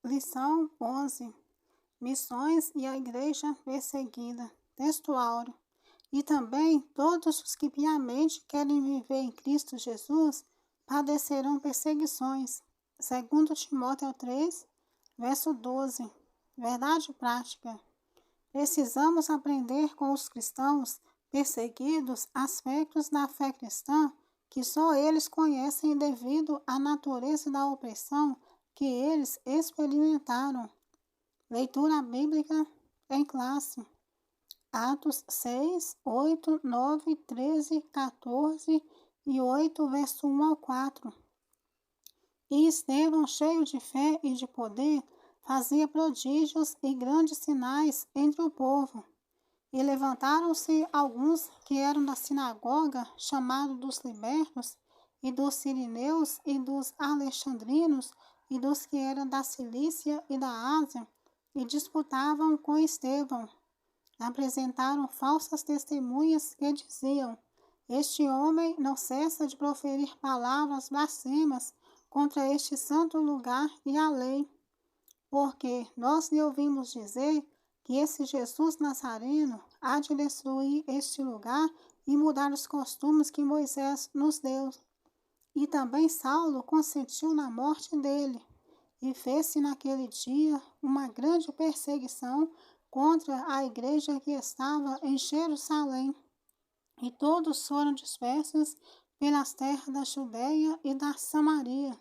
Lição 11. Missões e a igreja perseguida. Texto áureo. E também todos os que piamente querem viver em Cristo Jesus padecerão perseguições. 2 Timóteo 3, verso 12. Verdade prática. Precisamos aprender com os cristãos perseguidos aspectos da fé cristã que só eles conhecem devido à natureza da opressão que eles experimentaram. Leitura bíblica em classe. Atos 6, 8, 9, 13, 14 e 8, verso 1 ao 4. E Estevão, cheio de fé e de poder, fazia prodígios e grandes sinais entre o povo. E levantaram-se alguns que eram da sinagoga, chamado dos libertos, e dos sirineus, e dos alexandrinos, e dos que eram da Cilícia e da Ásia, e disputavam com Estevão. Apresentaram falsas testemunhas que diziam: Este homem não cessa de proferir palavras blasfemas contra este santo lugar e a lei. Porque nós lhe ouvimos dizer que esse Jesus Nazareno há de destruir este lugar e mudar os costumes que Moisés nos deu. E também Saulo consentiu na morte dele, e fez-se naquele dia uma grande perseguição contra a igreja que estava em Jerusalém. E todos foram dispersos pelas terras da Judeia e da Samaria,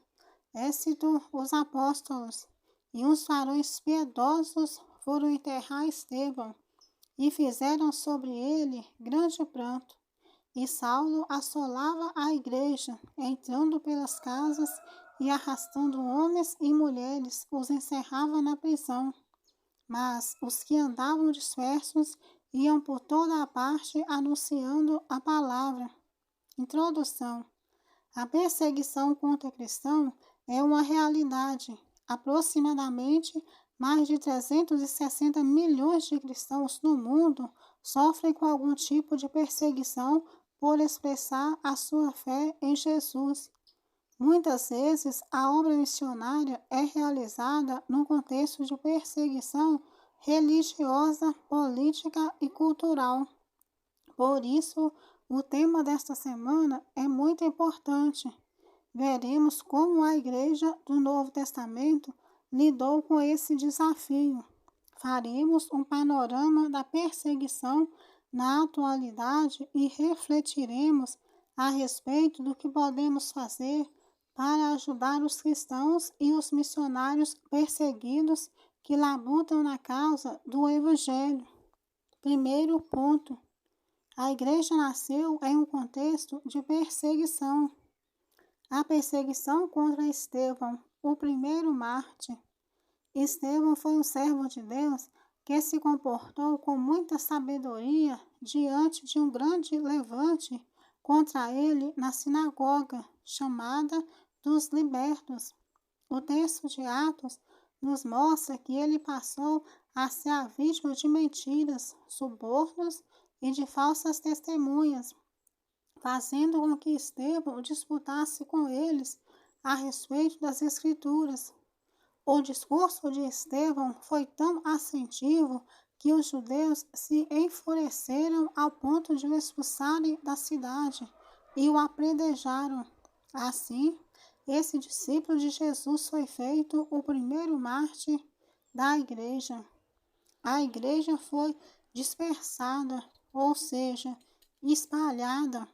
exceto os apóstolos. E uns varões piedosos foram enterrar Estevão, e fizeram sobre ele grande pranto. E Saulo assolava a igreja, entrando pelas casas e arrastando homens e mulheres, os encerrava na prisão. Mas os que andavam dispersos iam por toda a parte anunciando a palavra. Introdução. A perseguição contra cristão é uma realidade. Aproximadamente mais de 360 milhões de cristãos no mundo sofrem com algum tipo de perseguição por expressar a sua fé em Jesus. Muitas vezes, a obra missionária é realizada num contexto de perseguição religiosa, política e cultural. Por isso, o tema desta semana é muito importante. Veremos como a Igreja do Novo Testamento lidou com esse desafio. Faremos um panorama da perseguição na atualidade e refletiremos a respeito do que podemos fazer para ajudar os cristãos e os missionários perseguidos que labutam na causa do Evangelho. Primeiro ponto. A igreja nasceu em um contexto de perseguição. A perseguição contra Estevão, o primeiro mártir. Estevão foi um servo de Deus que se comportou com muita sabedoria diante de um grande levante contra ele na sinagoga, chamada dos libertos. O texto de Atos nos mostra que ele passou a ser a vítima de mentiras, subornos e de falsas testemunhas, fazendo com que Estevão disputasse com eles a respeito das Escrituras. O discurso de Estevão foi tão assentivo que os judeus se enfureceram ao ponto de o expulsarem da cidade e o apedrejaram. Assim, esse discípulo de Jesus foi feito o primeiro mártir da igreja. A igreja foi dispersada, ou seja, espalhada.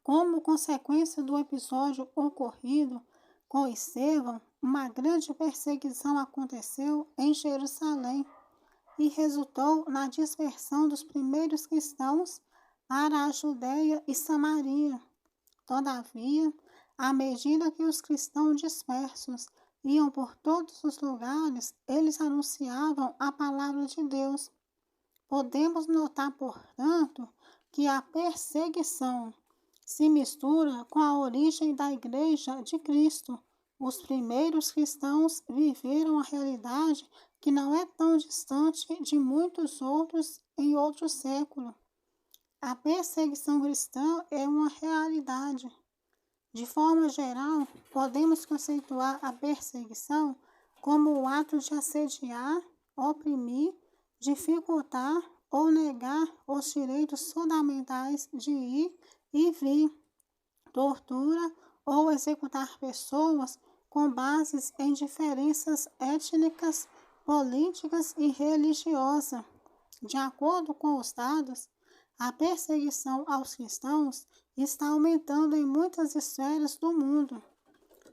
Como consequência do episódio ocorrido com Estevão, uma grande perseguição aconteceu em Jerusalém e resultou na dispersão dos primeiros cristãos para a Judeia e Samaria. Todavia, à medida que os cristãos dispersos iam por todos os lugares, eles anunciavam a palavra de Deus. Podemos notar, portanto, que a perseguição se mistura com a origem da Igreja de Cristo. Os primeiros cristãos viveram a realidade que não é tão distante de muitos outros em outro século. A perseguição cristã é uma realidade. De forma geral, podemos conceituar a perseguição como o ato de assediar, oprimir, dificultar ou negar os direitos fundamentais de ir e vir, tortura ou executar pessoas com bases em diferenças étnicas, políticas e religiosas. De acordo com os dados, a perseguição aos cristãos está aumentando em muitas esferas do mundo.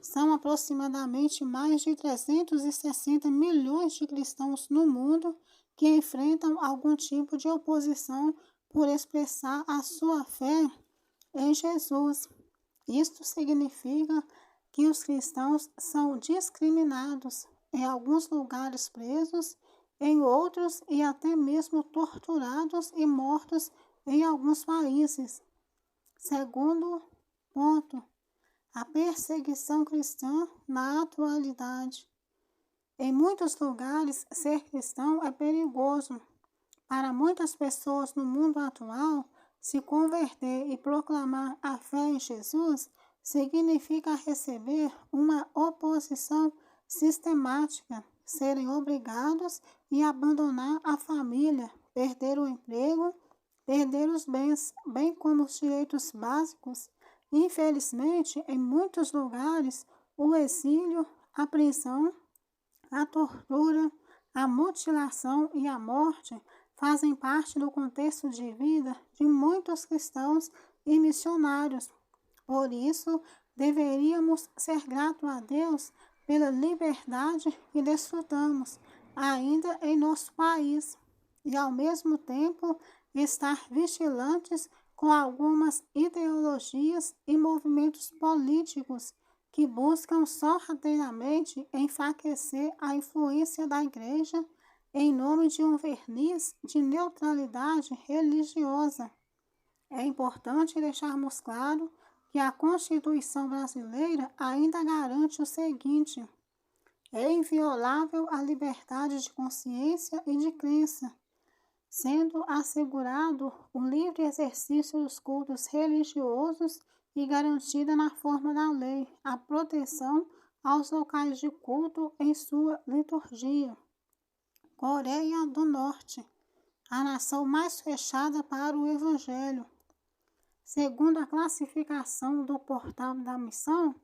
São aproximadamente mais de 360 milhões de cristãos no mundo que enfrentam algum tipo de oposição por expressar a sua fé em Jesus. Isto significa que os cristãos são discriminados, em alguns lugares presos, em outros e até mesmo torturados e mortos em alguns países. Segundo ponto, a perseguição cristã na atualidade. Em muitos lugares, ser cristão é perigoso. Para muitas pessoas no mundo atual, se converter e proclamar a fé em Jesus significa receber uma oposição sistemática, serem obrigados a abandonar a família, perder o emprego, perder os bens, bem como os direitos básicos. Infelizmente, em muitos lugares, o exílio, a prisão, a tortura, a mutilação e a morte fazem parte do contexto de vida de muitos cristãos e missionários. Por isso, deveríamos ser gratos a Deus pela liberdade que desfrutamos ainda em nosso país e, ao mesmo tempo, estar vigilantes com algumas ideologias e movimentos políticos que buscam sorrateiramente enfraquecer a influência da Igreja em nome de um verniz de neutralidade religiosa. É importante deixarmos claro que a Constituição brasileira ainda garante o seguinte: é inviolável a liberdade de consciência e de crença, sendo assegurado o livre exercício dos cultos religiosos e garantida na forma da lei a proteção aos locais de culto em sua liturgia. Coreia do Norte, a nação mais fechada para o Evangelho. Segundo a classificação do Portal da Missão,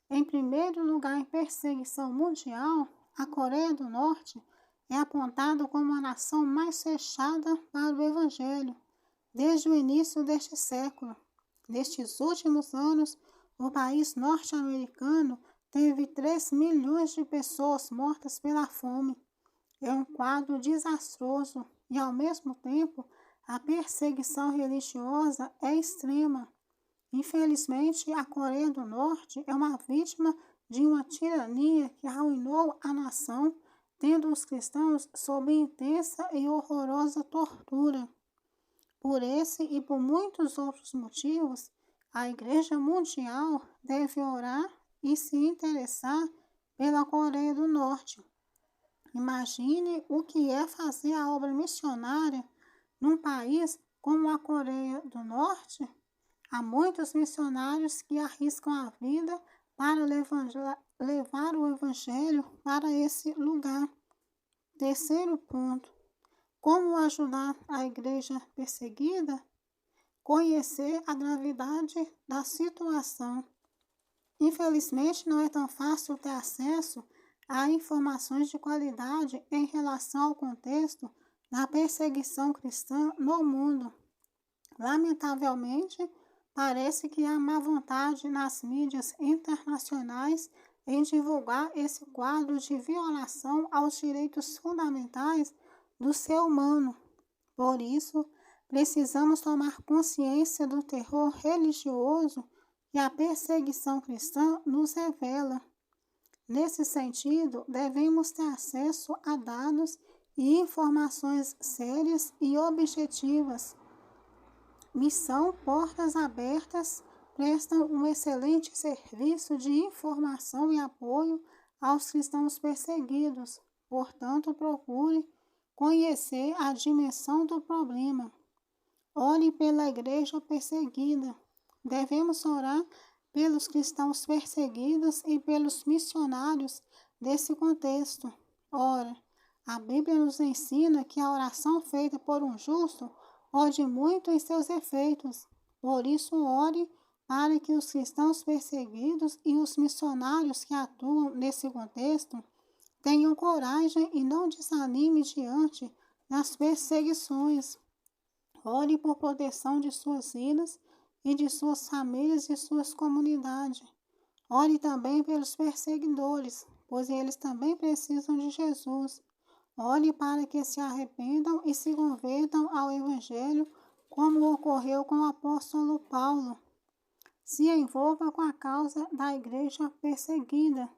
em primeiro lugar em perseguição mundial, a Coreia do Norte é apontada como a nação mais fechada para o Evangelho desde o início deste século. Nestes últimos anos, o país norte-americano teve 3 milhões de pessoas mortas pela fome. É um quadro desastroso e, ao mesmo tempo, a perseguição religiosa é extrema. Infelizmente, a Coreia do Norte é uma vítima de uma tirania que arruinou a nação, tendo os cristãos sob intensa e horrorosa tortura. Por esse e por muitos outros motivos, a Igreja Mundial deve orar e se interessar pela Coreia do Norte. Imagine o que é fazer a obra missionária num país como a Coreia do Norte. Há muitos missionários que arriscam a vida para levar o Evangelho para esse lugar. Terceiro ponto: como ajudar a igreja perseguida? Conhecer a gravidade da situação. Infelizmente, não é tão fácil ter acesso a informações de qualidade em relação ao contexto da perseguição cristã no mundo. Lamentavelmente, parece que há má vontade nas mídias internacionais em divulgar esse quadro de violação aos direitos fundamentais do ser humano. Por isso, precisamos tomar consciência do terror religioso que a perseguição cristã nos revela. Nesse sentido, devemos ter acesso a dados e informações sérias e objetivas. Missão Portas Abertas presta um excelente serviço de informação e apoio aos cristãos perseguidos. Portanto, procure conhecer a dimensão do problema. Ore pela igreja perseguida. Devemos orar pelos cristãos perseguidos e pelos missionários desse contexto. Ora, a Bíblia nos ensina que a oração feita por um justo pode muito em seus efeitos. Por isso, ore para que os cristãos perseguidos e os missionários que atuam nesse contexto tenham coragem e não desanime diante das perseguições. Ore por proteção de suas vidas e de suas famílias e suas comunidades. Ore também pelos perseguidores, pois eles também precisam de Jesus. Ore para que se arrependam e se convertam ao Evangelho, como ocorreu com o apóstolo Paulo. Se envolva com a causa da igreja perseguida.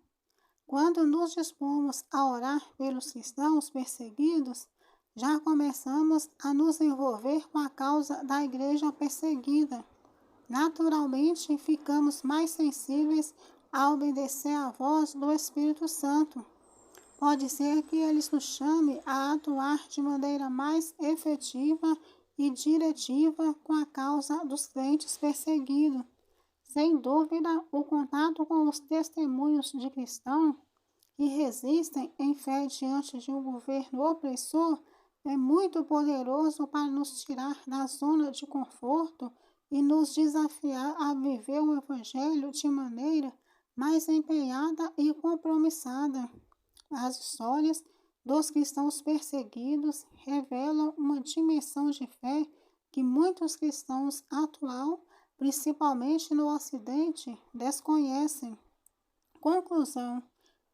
Quando nos dispomos a orar pelos cristãos perseguidos, já começamos a nos envolver com a causa da igreja perseguida. Naturalmente, ficamos mais sensíveis a obedecer à voz do Espírito Santo. Pode ser que ele nos chame a atuar de maneira mais efetiva e diretiva com a causa dos crentes perseguidos. Sem dúvida, o contato com os testemunhos de cristãos que resistem em fé diante de um governo opressor é muito poderoso para nos tirar da zona de conforto e nos desafiar a viver o Evangelho de maneira mais empenhada e compromissada. As histórias dos cristãos perseguidos revelam uma dimensão de fé que muitos cristãos atuais, principalmente no Ocidente, desconhecem. Conclusão: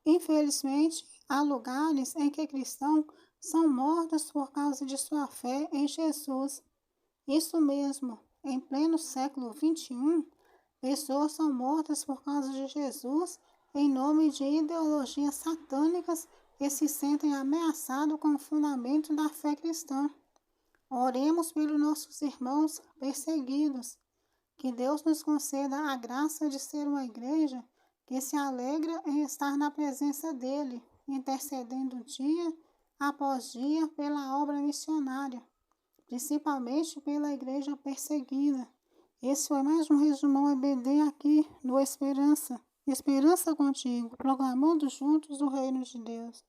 infelizmente, há lugares em que cristãos são mortos por causa de sua fé em Jesus. Isso mesmo, em pleno século XXI, pessoas são mortas por causa de Jesus em nome de ideologias satânicas que se sentem ameaçados com o fundamento da fé cristã. Oremos pelos nossos irmãos perseguidos. Que Deus nos conceda a graça de ser uma igreja que se alegra em estar na presença dele, intercedendo dia após dia pela obra missionária, principalmente pela igreja perseguida. Esse foi mais um resumão EBD aqui no Esperança. Esperança contigo, proclamando juntos o reino de Deus.